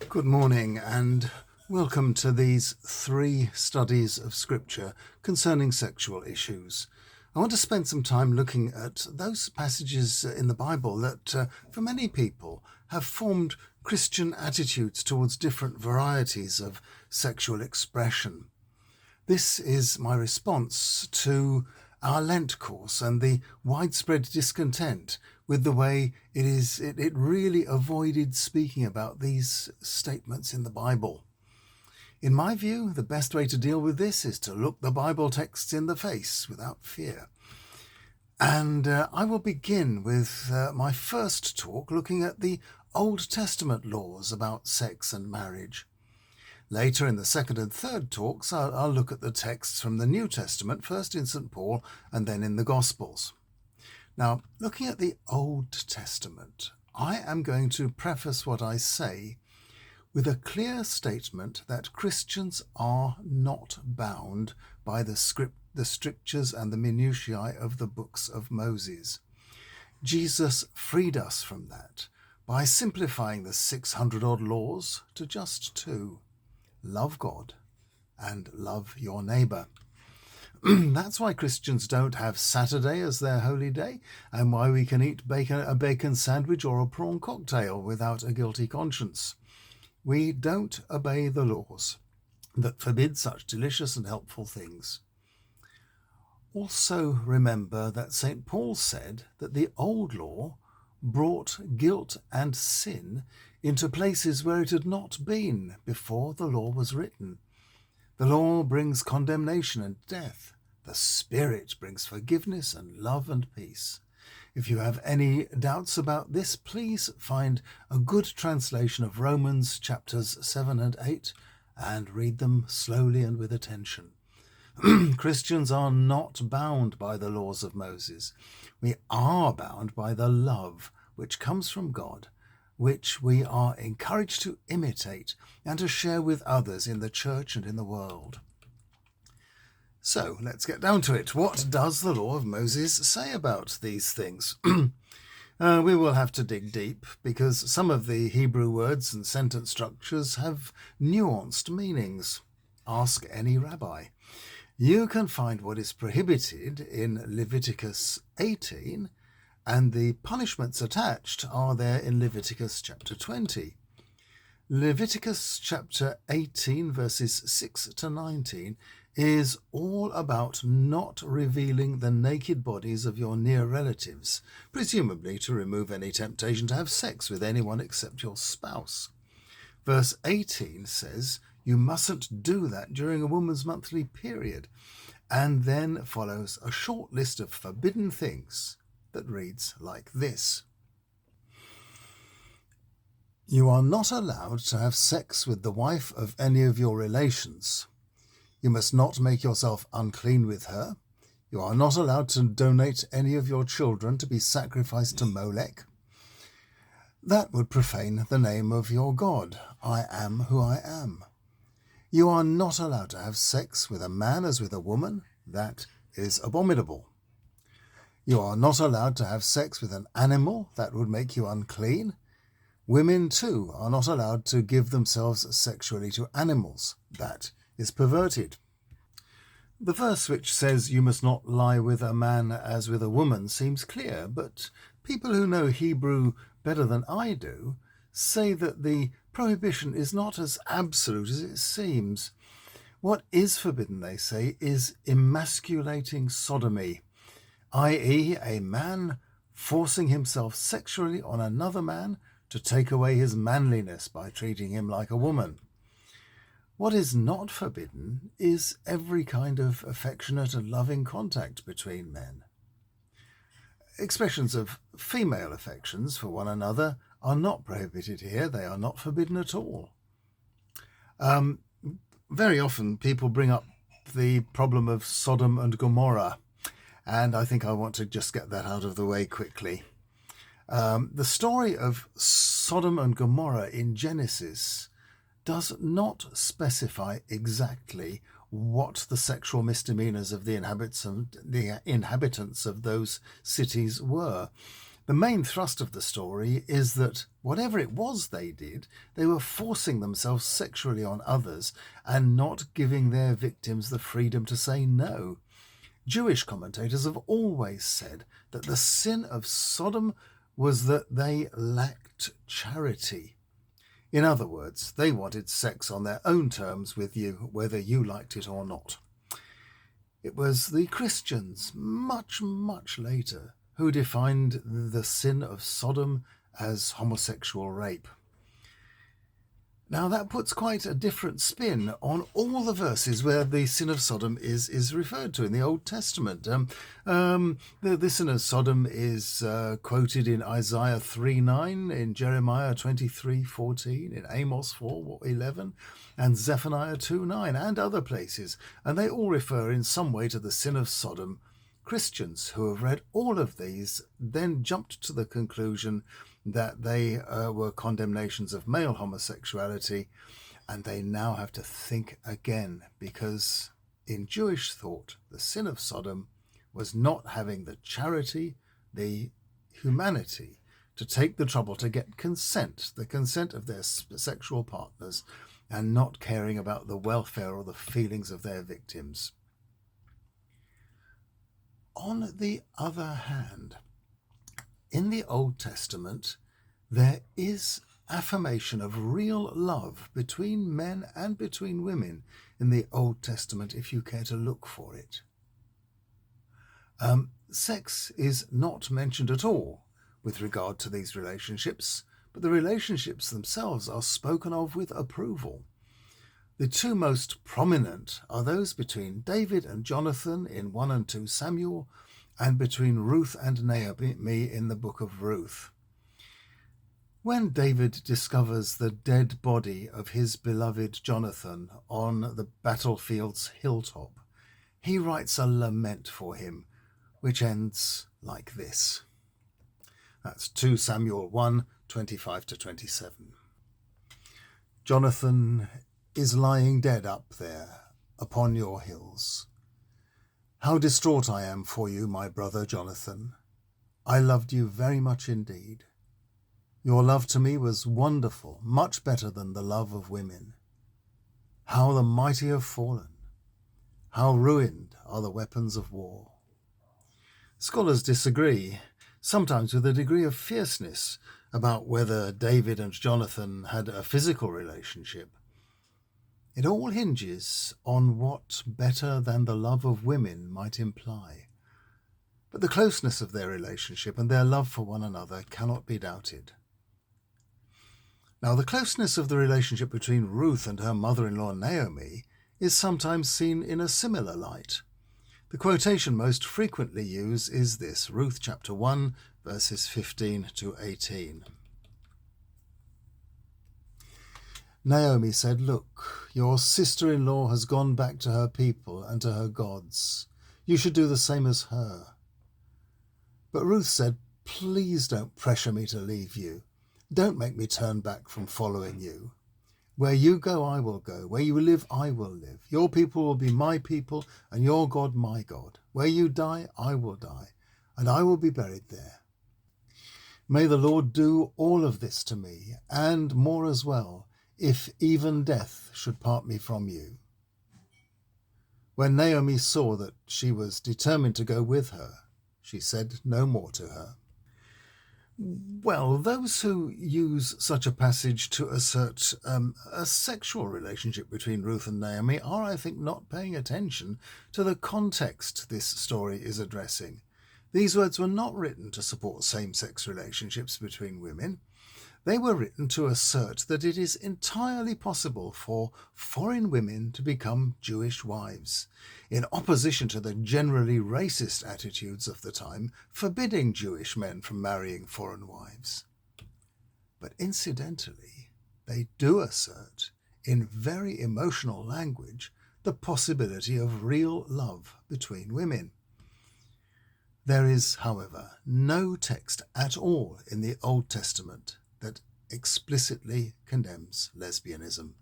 Good morning and welcome to these 3 studies of Scripture concerning sexual issues. I want to spend some time looking at those passages in the Bible that, for many people, have formed Christian attitudes towards different varieties of sexual expression. This is my response to our Lent course and the widespread discontent with the way it really avoided speaking about these statements in the Bible. In my view, the best way to deal with this is to look the Bible texts in the face without fear. And I will begin with my first talk looking at the Old Testament laws about sex and marriage. Later in the second and third talks, I'll look at the texts from the New Testament, first in St. Paul and then in the Gospels. Now, looking at the Old Testament, I am going to preface what I say with a clear statement that Christians are not bound by the strictures and the minutiae of the books of Moses. Jesus freed us from that by simplifying the 600-odd laws to just 2. Love God and love your neighbour. That's why Christians don't have Saturday as their holy day, and why we can eat a bacon sandwich or a prawn cocktail without a guilty conscience. We don't obey the laws that forbid such delicious and helpful things. Also remember that St. Paul said that the old law brought guilt and sin into places where it had not been before the law was written. The law brings condemnation and death. The Spirit brings forgiveness and love and peace. If you have any doubts about this, please find a good translation of Romans chapters 7 and 8 and read them slowly and with attention. Christians are not bound by the laws of Moses. We are bound by the love which comes from God, which we are encouraged to imitate and to share with others in the church and in the world. So let's get down to it. What does the law of Moses say about these things? We will have to dig deep because some of the Hebrew words and sentence structures have nuanced meanings. Ask any rabbi. You can find what is prohibited in Leviticus 18, and the punishments attached are there in Leviticus chapter 20. Leviticus chapter 18, verses 6 to 19, is all about not revealing the naked bodies of your near relatives, presumably to remove any temptation to have sex with anyone except your spouse. Verse 18 says, you mustn't do that during a woman's monthly period. And then follows a short list of forbidden things that reads like this. You are not allowed to have sex with the wife of any of your relations. You must not make yourself unclean with her. You are not allowed to donate any of your children to be sacrificed to Molech. That would profane the name of your God. I am who I am. You are not allowed to have sex with a man as with a woman. That is abominable. You are not allowed to have sex with an animal. That would make you unclean. Women, too, are not allowed to give themselves sexually to animals. That is perverted. The verse which says you must not lie with a man as with a woman seems clear, but people who know Hebrew better than I do say that the prohibition is not as absolute as it seems. What is forbidden, they say, is emasculating sodomy, i.e. a man forcing himself sexually on another man to take away his manliness by treating him like a woman. What is not forbidden is every kind of affectionate and loving contact between men. Expressions of female affections for one another are not prohibited here. They are not forbidden at all. Very often people bring up the problem of Sodom and Gomorrah, and I think I want to just get that out of the way quickly. The story of Sodom and Gomorrah in Genesis does not specify exactly what the sexual misdemeanors of the inhabitants of those cities were. The main thrust of the story is that whatever it was they did, they were forcing themselves sexually on others and not giving their victims the freedom to say no. Jewish commentators have always said that the sin of Sodom was that they lacked charity. In other words, they wanted sex on their own terms with you, whether you liked it or not. It was the Christians, much, much later, who defined the sin of Sodom as homosexual rape. Now that puts quite a different spin on all the verses where the sin of Sodom is referred to in the Old Testament. The sin of Sodom is quoted in Isaiah 3:9, in Jeremiah 23:14, in Amos 4:11, and Zephaniah 2:9, and other places. And they all refer in some way to the sin of Sodom. Christians who have read all of these then jumped to the conclusion that they were condemnations of male homosexuality, and they now have to think again, because in Jewish thought, the sin of Sodom was not having the charity, the humanity, to take the trouble to get consent, the consent of their sexual partners, and not caring about the welfare or the feelings of their victims. On the other hand, in the Old Testament, there is affirmation of real love between men and between women in the Old Testament, if you care to look for it. Sex is not mentioned at all with regard to these relationships, but the relationships themselves are spoken of with approval. The two most prominent are those between David and Jonathan in 1 and 2 Samuel, and between Ruth and Naomi in the book of Ruth. When David discovers the dead body of his beloved Jonathan on the battlefield's hilltop, he writes a lament for him, which ends like this. That's 2 Samuel 1, 25-27. Jonathan is lying dead up there upon your hills. How distraught I am for you, my brother Jonathan. I loved you very much indeed. Your love to me was wonderful, much better than the love of women. How the mighty have fallen. How ruined are the weapons of war. Scholars disagree, sometimes with a degree of fierceness, about whether David and Jonathan had a physical relationship. It all hinges on what better than the love of women might imply. But the closeness of their relationship and their love for one another cannot be doubted. Now, the closeness of the relationship between Ruth and her mother-in-law Naomi is sometimes seen in a similar light. The quotation most frequently used is this, Ruth chapter 1, verses 15-18. Naomi said, "Look, your sister-in-law has gone back to her people and to her gods. You should do the same as her." But Ruth said, "Please don't pressure me to leave you. Don't make me turn back from following you. Where you go, I will go. Where you live, I will live. Your people will be my people, and your God my God. Where you die, I will die, and I will be buried there. May the Lord do all of this to me, and more as well, if even death should part me from you." When Naomi saw that she was determined to go with her, she said no more to her. Well, those who use such a passage to assert a sexual relationship between Ruth and Naomi are, I think, not paying attention to the context this story is addressing. These words were not written to support same-sex relationships between women. They were written to assert that it is entirely possible for foreign women to become Jewish wives, in opposition to the generally racist attitudes of the time forbidding Jewish men from marrying foreign wives. But incidentally, they do assert, in very emotional language, the possibility of real love between women. There is, however, no text at all in the Old Testament that explicitly condemns lesbianism.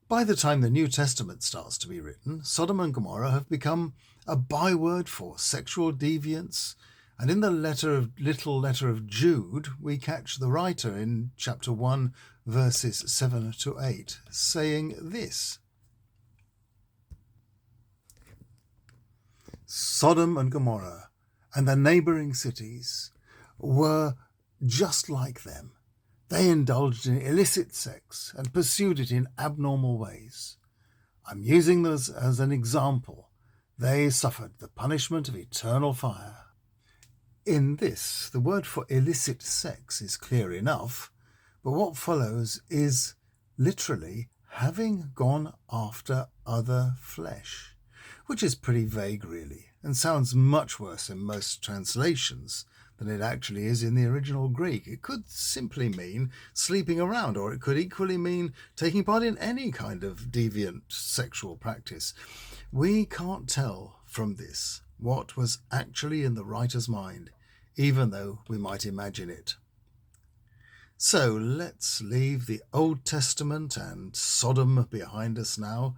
By the time the New Testament starts to be written, Sodom and Gomorrah have become a byword for sexual deviance And in the little letter of Jude, we catch the writer in chapter 1, verses 7 to 8, saying this: Sodom and Gomorrah and the neighbouring cities were just like them. They indulged in illicit sex and pursued it in abnormal ways. I'm using this as an example. They suffered the punishment of eternal fire. In this, the word for illicit sex is clear enough, but what follows is literally having gone after other flesh, which is pretty vague really, and sounds much worse in most translations than it actually is in the original Greek. It could simply mean sleeping around, or it could equally mean taking part in any kind of deviant sexual practice. We can't tell from this what was actually in the writer's mind, even though we might imagine it. So let's leave the Old Testament and Sodom behind us now,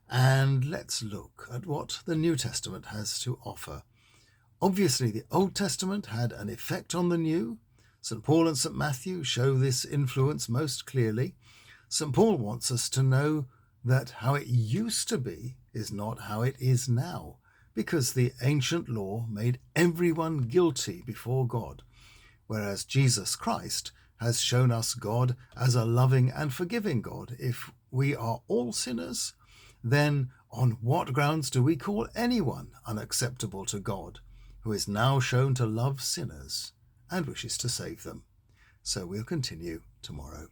and let's look at what the New Testament has to offer. Obviously, the Old Testament had an effect on the New. St. Paul and St. Matthew show this influence most clearly. St. Paul wants us to know that how it used to be is not how it is now, because the ancient law made everyone guilty before God, whereas Jesus Christ has shown us God as a loving and forgiving God. If we are all sinners, then on what grounds do we call anyone unacceptable to God, who is now shown to love sinners and wishes to save them? So we'll continue tomorrow.